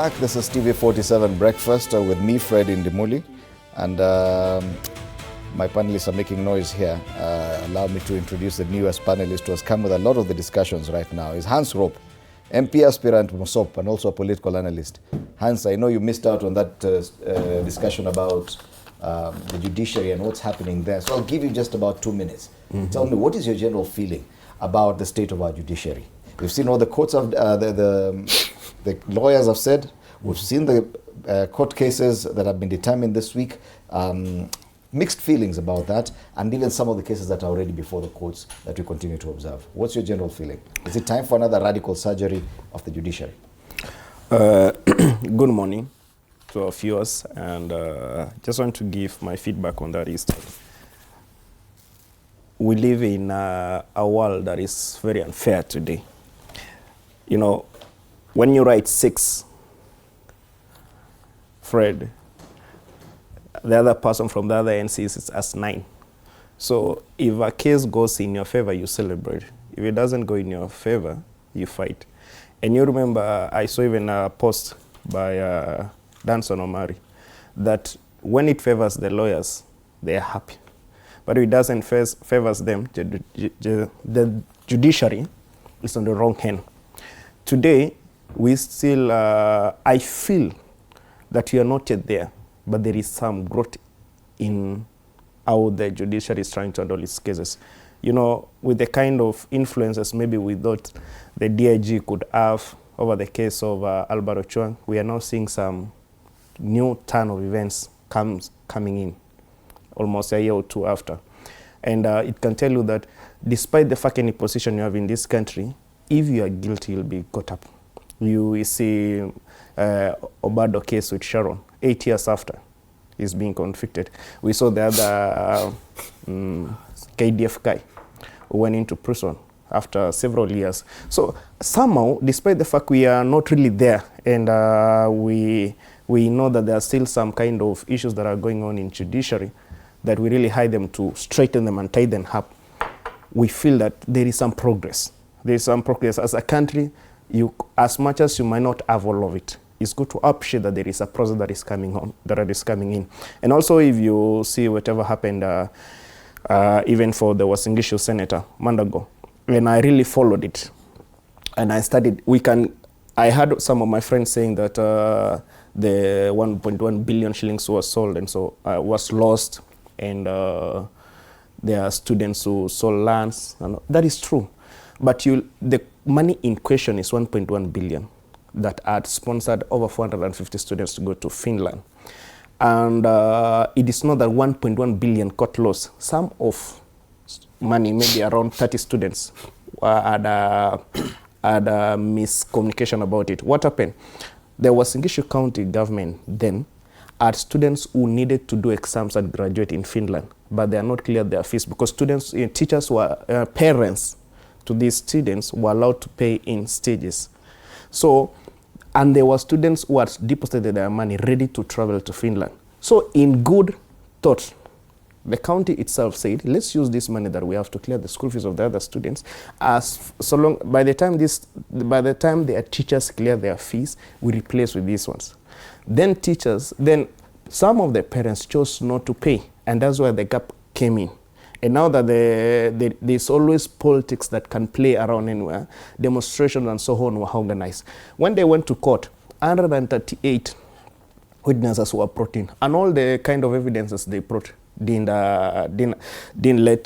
This is TV47 Breakfast with me, Fred Indimuli, and my panelists are making noise here. Allow me to introduce the newest panelist who has come with a lot of the discussions right now. Is Hans Roop, MP aspirant from SOP and also a political analyst. Hans, I know you missed out on that discussion about the judiciary and what's happening there. So I'll give you just about 2 minutes. Tell me, what is your general feeling about the state of our judiciary? We've seen all the courts of the lawyers have said. We've seen the court cases that have been determined this week. Mixed feelings about that, and even some of the cases that are already before the courts that we continue to observe. What's your general feeling? Is it time for another radical surgery of the judiciary? Good morning to our viewers, and just want to give my feedback on that. Is that we live in a world that is very unfair today. You know, when you write 6, Fred, the other person from the other end sees it as 9. So if a case goes in your favor, you celebrate. If it doesn't go in your favor, you fight. And you remember, I saw even a post by Danson Omari that when it favors the lawyers, they are happy. But if it doesn't favors them, the judiciary is on the wrong hand. Today, we still, I feel that you are not yet there, but there is some growth in how the judiciary is trying to handle its cases. You know, with the kind of influences maybe we thought the DIG could have over the case of Albert Ojwang, we are now seeing some new turn of events coming in almost a year or two after. And it can tell you that despite the fucking position you have in this country, if you are guilty, you'll be caught up. You see Obado case with Sharon, 8 years after he's being convicted. We saw the other KDF guy who went into prison after several years. So somehow, despite the fact we are not really there, and we know that there are still some kind of issues that are going on in judiciary, that we really hide them to straighten them and tie them up, we feel that there is some progress. There is some progress. As a country, as much as you might not have all of it, it's good to appreciate that there is a process that is coming on, that is coming in. And also, if you see whatever happened, even for the Wasingishu Senator, Mandago, when I really followed it, and I studied, I heard some of my friends saying that the 1.1 billion shillings was sold and so was lost, and there are students who sold lands, and that is true. But the money in question is 1.1 billion that had sponsored over 450 students to go to Finland. And it is not that 1.1 billion got lost. Some of money, maybe around 30 students, had miscommunication about it. What happened? There was Wasingishu County government then had students who needed to do exams and graduate in Finland, but they are not cleared their fees because students, teachers were parents to these students were allowed to pay in stages. So, and there were students who had deposited their money ready to travel to Finland. So in good thought, the county itself said, let's use this money that we have to clear the school fees of the other students. By the time their teachers clear their fees, we replace with these ones. Then some of the parents chose not to pay, and that's where the gap came in. And now that there's always politics that can play around anywhere, demonstrations and so on were organized. When they went to court, 138 witnesses were brought in, and all the kind of evidences they brought didn't let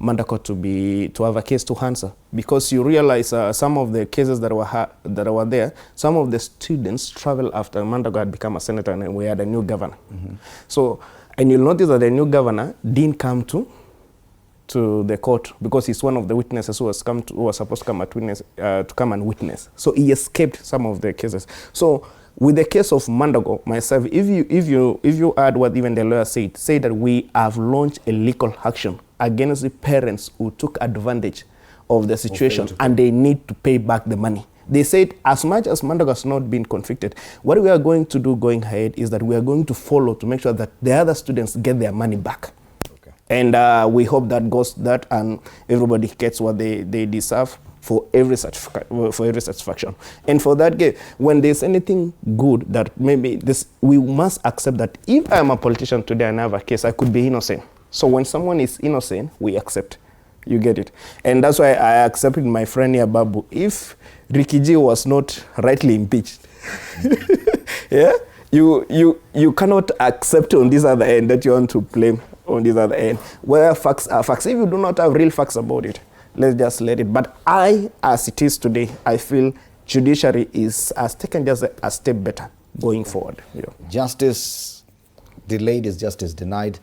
Mandako to have a case to answer, because you realize some of the cases that were there, some of the students traveled after Mandako had become a senator and we had a new governor. So. And you'll notice that the new governor didn't come to the court because he's one of the witnesses who was supposed to come and witness. So he escaped some of the cases. So with the case of Mandago, myself, if you add what even the lawyer said, say that we have launched a legal action against the parents who took advantage of the situation and they need to pay back the money. They said, as much as Mandago has not been convicted, what we are going to do going ahead is that we are going to follow to make sure that the other students get their money back. Okay. And we hope that goes and everybody gets what they deserve for every satisfaction. And for that case, when there's anything good that maybe this, we must accept that if I'm a politician today and I have a case, I could be innocent. So when someone is innocent, we accept. You get it? And that's why I accepted my friend here, Babu. If Ricky G was not rightly impeached, yeah, you cannot accept on this other end that you want to blame on this other end. Where facts are facts. If you do not have real facts about it, let's just let it. But as it is today, I feel judiciary has taken just a step better going forward. Yeah. Justice delayed is justice denied.